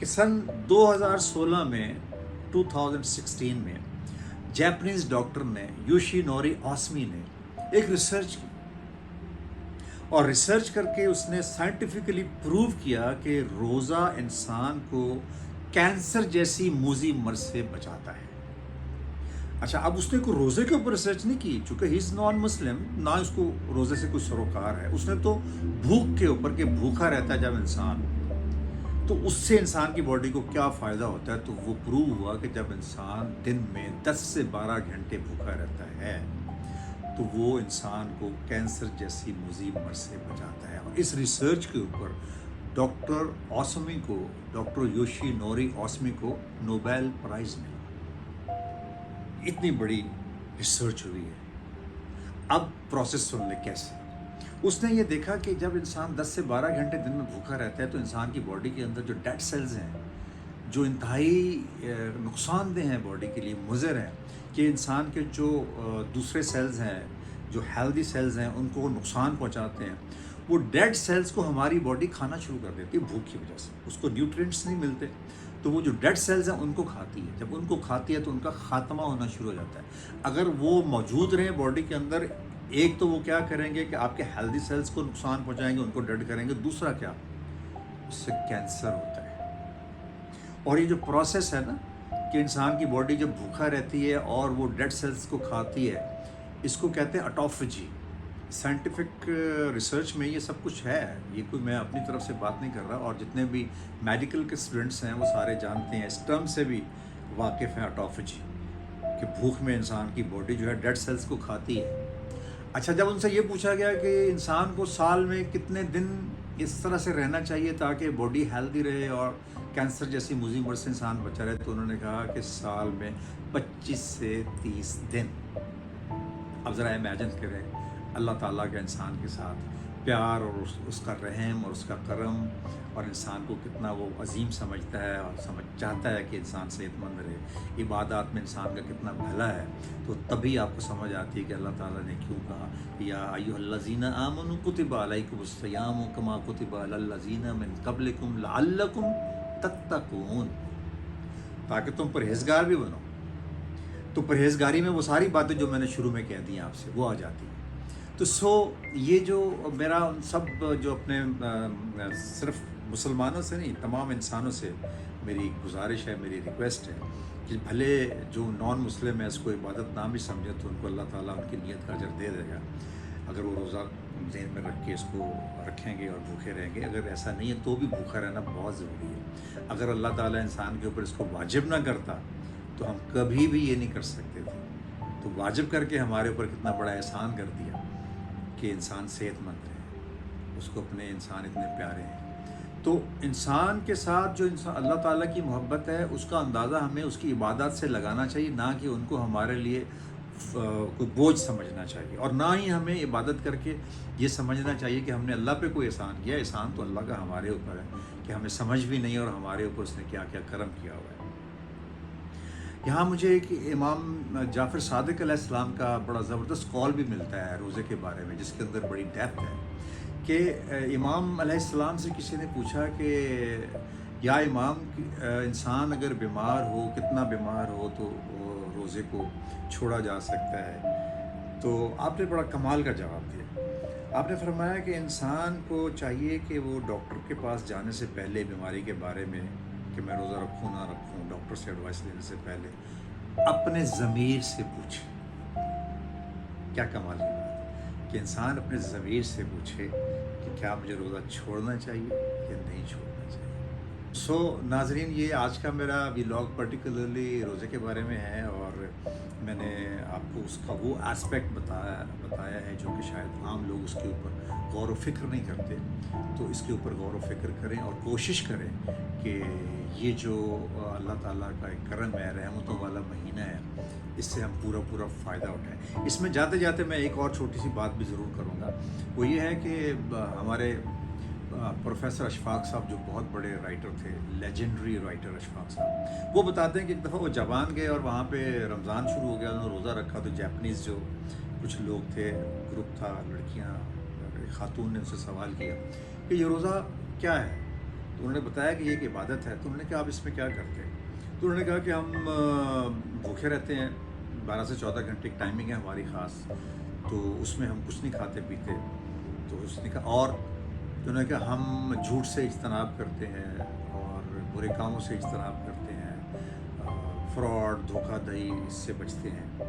کہ سن 2016 میں 2016 میں جیپنیز ڈاکٹر نے یوشی نوری آسمی نے ایک ریسرچ کی، اور ریسرچ کر کے اس نے سائنٹیفکلی پروو کیا کہ روزہ انسان کو کینسر جیسی موذی مرض سے بچاتا ہے۔ اچھا، اب اس نے کوئی روزے کے اوپر ریسرچ نہیں کی، چونکہ ہی از نان مسلم، نہ اس کو روزے سے کوئی سروکار ہے، اس نے تو بھوک کے اوپر کہ بھوکا رہتا ہے جب انسان، تو اس سے انسان کی باڈی کو کیا فائدہ ہوتا ہے، تو وہ پروو ہوا کہ جب انسان دن میں 10 سے 12 گھنٹے بھوکا رہتا ہے تو وہ انسان کو کینسر جیسی موذی مرض سے بچاتا ہے۔ اور اس ریسرچ کے اوپر ڈاکٹر اوسمی کو، ڈاکٹر یوشی نوری اوسمی کو نوبیل پرائز ملا۔ اتنی بڑی ریسرچ ہوئی ہے۔ اب پروسیس سن لیں کیسے۔ اس نے یہ دیکھا کہ جب انسان 10 سے 12 گھنٹے دن میں بھوکا رہتا ہے تو انسان کی باڈی کے اندر جو ڈیڈ سیلز ہیں، جو انتہائی نقصان دہ ہیں باڈی کے لیے، مضر ہیں، کہ انسان کے جو دوسرے سیلز ہیں، جو ہیلدی سیلز ہیں، ان کو نقصان پہنچاتے ہیں، وہ ڈیڈ سیلز کو ہماری باڈی کھانا شروع کر دیتی ہے بھوک کی وجہ سے۔ اس کو نیوٹرینٹس نہیں ملتے تو وہ جو ڈیڈ سیلز ہیں ان کو کھاتی ہے۔ جب ان کو کھاتی ہے تو ان کا خاتمہ ہونا شروع ہو جاتا ہے۔ اگر وہ موجود رہیں باڈی کے اندر، ایک تو وہ کیا کریں گے کہ آپ کے ہیلدی سیلز کو نقصان پہنچائیں گے، ان کو ڈیڈ کریں گے، دوسرا کیا، اس سے کینسر ہوتا ہے۔ اور یہ جو پروسیس ہے نا کہ انسان کی باڈی جب بھوکا رہتی ہے اور وہ ڈیڈ سیلز کو کھاتی ہے، اس کو کہتے ہیں اٹوفیجی۔ سائنٹیفک ریسرچ میں یہ سب کچھ ہے، یہ کوئی میں اپنی طرف سے بات نہیں کر رہا، اور جتنے بھی میڈیکل کے اسٹوڈنٹس ہیں وہ سارے جانتے ہیں، اس ٹرم سے بھی واقف ہیں، اٹوفیجی، کہ بھوک میں انسان کی باڈی جو ہے ڈیڈ سیلز کو کھاتی ہے۔ اچھا، جب ان سے یہ پوچھا گیا کہ انسان کو سال میں کتنے دن اس طرح سے رہنا چاہیے تاکہ باڈی ہیلدی رہے اور کینسر جیسی موذی مرض سے انسان بچا رہے، تو انہوں نے کہا کہ سال میں 25 سے 30 دن۔ اب ذرا امیجن کریں اللہ تعالیٰ کا انسان کے ساتھ پیار اور اس کا رحم اور اس کا کرم، اور انسان کو کتنا وہ عظیم سمجھتا ہے اور چاہتا ہے کہ انسان صحت مند رہے، عبادات میں انسان کا کتنا بھلا ہے، تو تبھی آپ کو سمجھ آتی ہے کہ اللہ تعالیٰ نے کیوں کہا یا ایھا الذین آمنوا کتب علیکم الصیام کما کتب علی الذین من قبلکم لعلکم تتقون، تاکہ تم پرہیزگار بھی بنو۔ تو پرہیزگاری میں وہ ساری باتیں جو میں نے شروع میں کہہ دی ہیں آپ سے، وہ آ جاتی ہیں۔ تو یہ جو میرا سب جو اپنے صرف مسلمانوں سے نہیں، تمام انسانوں سے میری گزارش ہے، میری ریکویسٹ ہے کہ بھلے جو نان مسلم ہے اس کو عبادت نہ بھی سمجھے تو ان کو اللہ تعالیٰ ان کی نیت کا اجر دے دے گا، اگر وہ روزہ ذہن میں رکھ کے اس کو رکھیں گے اور بھوکے رہیں گے۔ اگر ایسا نہیں ہے تو بھی بھوکا رہنا بہت ضروری ہے۔ اگر اللہ تعالیٰ انسان کے اوپر اس کو واجب نہ کرتا تو ہم کبھی بھی یہ نہیں کر سکتے تھے۔ تو واجب کر کے ہمارے اوپر کتنا بڑا احسان کر دیا کہ انسان صحت مند رہے، اس کو اپنے انسان اتنے پیارے ہیں۔ تو انسان کے ساتھ جو انسان اللہ تعالیٰ کی محبت ہے، اس کا اندازہ ہمیں اس کی عبادات سے لگانا چاہیے، نہ کہ ان کو ہمارے لیے کوئی بوجھ سمجھنا چاہیے، اور نہ ہی ہمیں عبادت کر کے یہ سمجھنا چاہیے کہ ہم نے اللہ پہ کوئی احسان کیا۔ احسان تو اللہ کا ہمارے اوپر ہے کہ ہمیں سمجھ بھی نہیں اور ہمارے اوپر اس نے کیا کیا کرم کیا ہوا ہے۔ یہاں مجھے ایک امام جعفر صادق علیہ السلام کا بڑا زبردست قول بھی ملتا ہے روزے کے بارے میں، جس کے اندر بڑی ڈیپتھ ہے کہ امام علیہ السلام سے کسی نے پوچھا کہ یا امام، انسان اگر بیمار ہو، کتنا بیمار ہو تو روزے کو چھوڑا جا سکتا ہے؟ تو آپ نے بڑا کمال کا جواب دیا۔ آپ نے فرمایا کہ انسان کو چاہیے کہ وہ ڈاکٹر کے پاس جانے سے پہلے بیماری کے بارے میں کہ میں روزہ رکھوں نہ رکھوں، ڈاکٹر سے ایڈوائس لینے سے پہلے اپنے ضمیر سے پوچھے۔ کیا کمال کی بات ہے کہ انسان اپنے ضمیر سے پوچھے کہ کیا مجھے روزہ چھوڑنا چاہیے یا نہیں چھوڑنا چاہیے۔ ناظرین، یہ آج کا میرا ولاگ پرٹیکولرلی روزے کے بارے میں ہے، اور میں نے آپ کو اس کا وہ اسپیکٹ بتایا ہے جو کہ شاید عام لوگ اس کے اوپر غور و فکر نہیں کرتے۔ تو اس کے اوپر غور و فکر کریں اور کوشش کریں کہ یہ جو اللہ تعالیٰ کا ایک کرم ہے، رحمتوں والا مہینہ ہے، اس سے ہم پورا فائدہ اٹھائیں۔ اس میں جاتے جاتے میں ایک اور چھوٹی سی بات بھی ضرور کروں گا، وہ یہ ہے کہ ہمارے پروفیسر اشفاق صاحب جو بہت بڑے رائٹر تھے، لیجنڈری رائٹر اشفاق صاحب، وہ بتاتے ہیں کہ ایک دفعہ وہ جاپان گئے اور وہاں پہ رمضان شروع ہو گیا، انہوں نے روزہ رکھا، تو جاپنیز جو کچھ لوگ تھے، گروپ تھا، لڑکیاں، خاتون نے ان سے سوال کیا کہ یہ روزہ کیا ہے؟ تو انہوں نے بتایا کہ یہ ایک عبادت ہے. تو انہوں نے کہا آپ اس میں کیا کرتے ہیں؟ تو انہوں نے کہا کہ ہم بھوکے رہتے ہیں 12 سے 14 گھنٹے کی ٹائمنگ ہے ہماری خاص, تو اس میں ہم کچھ نہیں کھاتے پیتے. تو اس نے کہا اور تو انہوں نے کہا ہم جھوٹ سے اجتناب کرتے ہیں اور برے کاموں سے اجتناب کرتے ہیں, فراڈ دھوکہ دہی اس سے بچتے ہیں.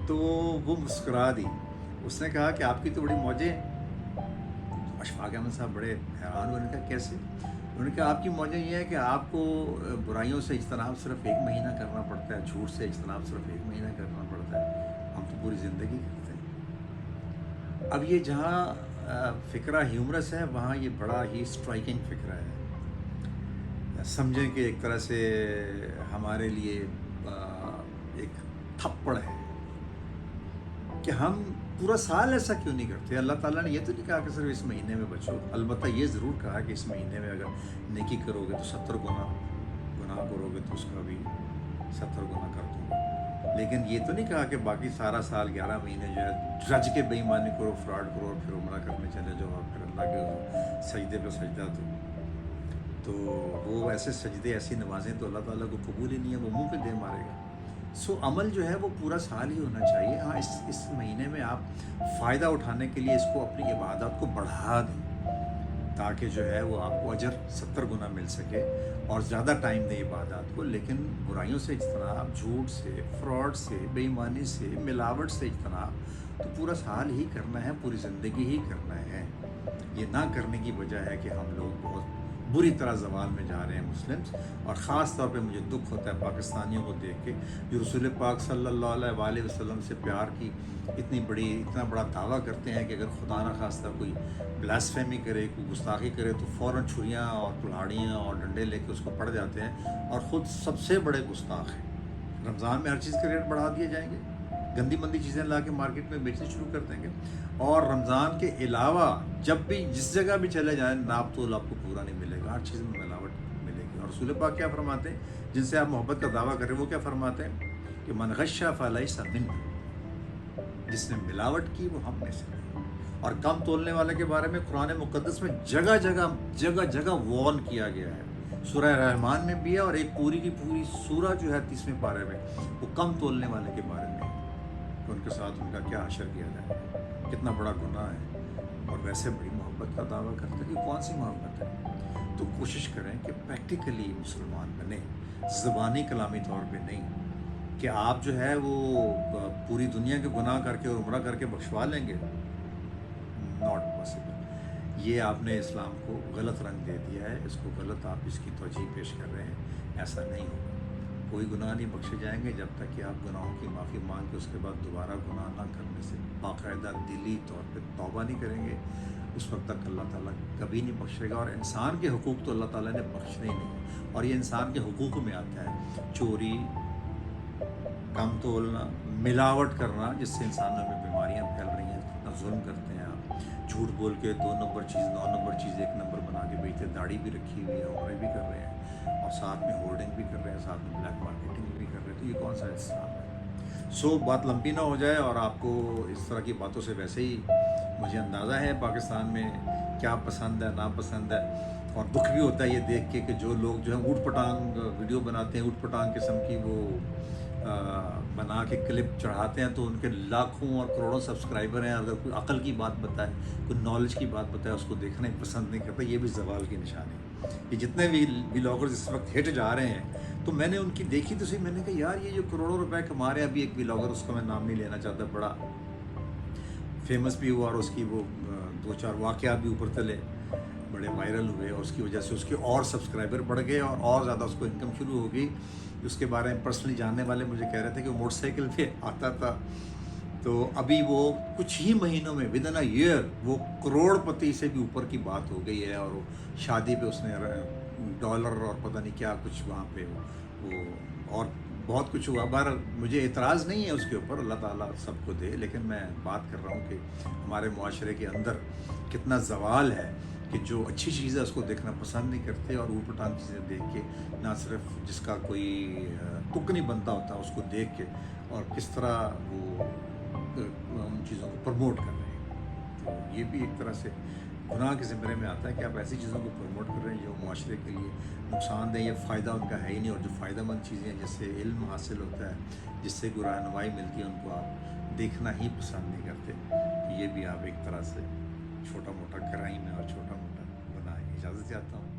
تو وہ مسکرا دی. اس نے کہا کہ آپ کی تو بڑی موجیں. اشفاق احمد صاحب بڑے حیران ہوئے. نے کہا کیسے؟ انہوں نے کہا آپ کی موجیں یہ ہے کہ آپ کو برائیوں سے اجتناب صرف 1 مہینہ کرنا پڑتا ہے, جھوٹ سے اجتناب صرف 1 مہینہ کرنا پڑتا ہے, ہم تو پوری زندگی کرتے ہیں. اب یہ جہاں فکرہ ہیومرس ہے وہاں یہ بڑا ہی اسٹرائکنگ فکرہ ہے. سمجھیں کہ ایک طرح سے ہمارے لیے ایک تھپڑ ہے کہ ہم پورا سال ایسا کیوں نہیں کرتے. اللہ تعالیٰ نے یہ تو نہیں کہا کہ صرف اس مہینے میں بچو, البتہ یہ ضرور کہا کہ اس مہینے میں اگر نیکی کرو گے تو 70 گنا, گناہ کرو گے تو اس کا بھی 70 گنا کر دوں گا. لیکن یہ تو نہیں کہا کہ باقی سارا سال 11 مہینے جو ہے رج کے بے ایمانی کرو, فراڈ کرو, اور پھر عمرہ کرنے چلے جاؤ اور پھر اللہ کے سجدے پہ سجدہ دو. تو وہ ایسے سجدے ایسی نمازیں تو اللہ تعالیٰ کو قبول ہی نہیں ہے, وہ منہ پہ دے مارے گا. سو عمل جو ہے وہ پورا سال ہی ہونا چاہیے. ہاں اس مہینے میں آپ فائدہ اٹھانے کے لیے اس کو اپنی عبادات کو بڑھا دیں تاکہ جو ہے وہ آپ کو اجر 70 گنا مل سکے اور زیادہ ٹائم دیں عبادات کو. لیکن برائیوں سے اجتناب, جھوٹ سے, فراڈ سے, بے ایمانی سے, ملاوٹ سے اجتناب تو پورا سال ہی کرنا ہے, پوری زندگی ہی کرنا ہے. یہ نہ کرنے کی وجہ ہے کہ ہم لوگ بہت بری طرح زوال میں جا رہے ہیں مسلمس. اور خاص طور پہ مجھے دکھ ہوتا ہے پاکستانیوں کو دیکھ کے جو رسول پاک صلی اللہ علیہ وآلہ وسلم سے پیار کی اتنا بڑا دعویٰ کرتے ہیں کہ اگر خدا نہ خواستہ کوئی بلاسفیمی کرے, کوئی گستاخی کرے تو فوراً چھریاں اور کلہاڑیاں اور ڈنڈے لے کے اس کو پڑ جاتے ہیں اور خود سب سے بڑے گستاخ ہیں. رمضان میں ہر چیز کے ریٹ بڑھا دیے جائیں گے, گندی مندی چیزیں لا کے مارکیٹ میں بیچنے شروع کر دیں گے, اور رمضان کے علاوہ جب بھی جس جگہ بھی چلے جائیں ناپ تول آپ کو پورا نہیں ملے گا, ہر چیز میں ملاوٹ ملے گی. اور رسول پاک کیا فرماتے ہیں جن سے آپ محبت کا دعویٰ کر رہے ہیں, وہ کیا فرماتے ہیں کہ من غش فلیس منا, جس نے ملاوٹ کی وہ ہم میں سے نہیں. اور کم تولنے والے کے بارے میں قرآن مقدس میں جگہ جگہ وارن کیا گیا ہے. سورہ رحمان میں بھی ہے اور ایک پوری کی پوری سورہ جو ہے 30ویں پارے میں وہ کم تولنے والے کے بارے میں کہ ان کے ساتھ ان کا کیا حشر کیا جائے, کتنا بڑا گناہ ہے. اور ویسے بڑی محبت کا دعویٰ کرتے ہیں کہ کون سی محبت ہے. تو کوشش کریں کہ پریکٹیکلی مسلمان بنیں, زبانی کلامی طور پہ نہیں کہ آپ جو ہے وہ پوری دنیا کے گناہ کر کے اور عمرہ کر کے بخشوا لیں گے. Not possible. یہ آپ نے اسلام کو غلط رنگ دے دیا ہے, اس کو غلط آپ اس کی توجہ پیش کر رہے ہیں. ایسا نہیں ہوگا. کوئی گناہ نہیں بخشے جائیں گے جب تک کہ آپ گناہوں کی معافی مانگ کے اس کے بعد دوبارہ گناہ نہ کرنے سے باقاعدہ دلی طور پہ توبہ نہیں کریں گے. اس وقت تک اللہ تعالیٰ کبھی نہیں بخشے گا. اور انسان کے حقوق تو اللہ تعالیٰ نے بخشنے ہی نہیں, اور یہ انسان کے حقوق میں آتا ہے چوری, کم تولنا, ملاوٹ کرنا جس سے انسانوں میں بیماریاں پھیل رہی ہیں, کتنا ظلم کرتے ہیں آپ, جھوٹ بول کے 2 نمبر چیز 9 نمبر چیز 1 نمبر بنا کے بیچتے, داڑھی بھی رکھی ہوئی ہے, عمرے بھی کر رہے ہیں اور ساتھ میں ہولڈنگ بھی کر رہے ہیں, ساتھ میں بلیک مارکیٹنگ بھی کر رہے ہیں. تو یہ کون سا اسلام ہے؟ سو بات لمبی نہ ہو جائے, اور آپ کو اس طرح کی باتوں سے ویسے ہی مجھے اندازہ ہے پاکستان میں کیا پسند ہے ناپسند ہے. اور دکھ بھی ہوتا ہے یہ دیکھ کے کہ جو لوگ جو ہیں اوٹ پٹانگ ویڈیو بناتے ہیں, اوٹ پٹانگ قسم کی وہ بنا کے کلپ چڑھاتے ہیں, تو ان کے لاکھوں اور کروڑوں سبسکرائبر ہیں. اگر کوئی عقل کی بات بتائے, کوئی نالج کی بات بتائے, اس کو دیکھنا پسند نہیں کرتا. یہ بھی زوال کی نشانی. یہ جتنے بھی ولاگرز اس وقت ہٹ جا رہے ہیں, تو میں نے ان کی دیکھی تو صحیح, میں نے کہا یار یہ جو کروڑوں روپے کما رہے ہیں. ابھی ایک ولاگر, اس کا میں نام نہیں لینا چاہتا, بڑا فیمس بھی ہوا اور اس کی وہ 2-4 واقعات بھی اوپر تلے بڑے وائرل ہوئے, اور اس کی وجہ سے اس کے اور سبسکرائبر بڑھ گئے اور زیادہ اس کو انکم شروع ہو گئی. اس کے بارے میں پرسنلی جاننے والے مجھے کہہ رہے تھے کہ وہ موٹر سائیکل پہ آتا تھا, تو ابھی وہ کچھ ہی مہینوں میں ود ان اے ایئر وہ کروڑ پتی سے بھی اوپر کی بات ہو گئی ہے. اور وہ شادی پہ اس نے ڈالر اور پتہ نہیں کیا کچھ وہاں پہ وہ اور بہت کچھ ہوا. بہرحال مجھے اعتراض نہیں ہے اس کے اوپر, اللہ تعالیٰ سب کو دے. لیکن میں بات کر رہا ہوں کہ ہمارے معاشرے کے اندر کتنا زوال ہے کہ جو اچھی چیز ہے اس کو دیکھنا پسند نہیں کرتے, اور اوٹ پٹانگ چیزیں دیکھ کے نہ صرف جس کا کوئی تک نہیں بنتا ہوتا اس کو دیکھ کے, اور کس طرح وہ ان چیزوں کو پروموٹ کر رہے ہیں. تو یہ بھی ایک طرح سے گناہ کے زمرے میں آتا ہے کہ آپ ایسی چیزوں کو پروموٹ کر رہے ہیں جو معاشرے کے لیے نقصان دہ یا فائدہ ان کا ہے ہی نہیں، اور جو فائدہ مند چیزیں ہیں جس سے علم حاصل ہوتا ہے، جس سے کوئی رہنمائی ملتی ہے، ان کو آپ دیکھنا ہی پسند نہیں کرتے. یہ بھی آپ ایک طرح سے چھوٹا موٹا کرائم ہے اور چھوٹا موٹا گناہ ہے. اجازت چاہتا ہوں.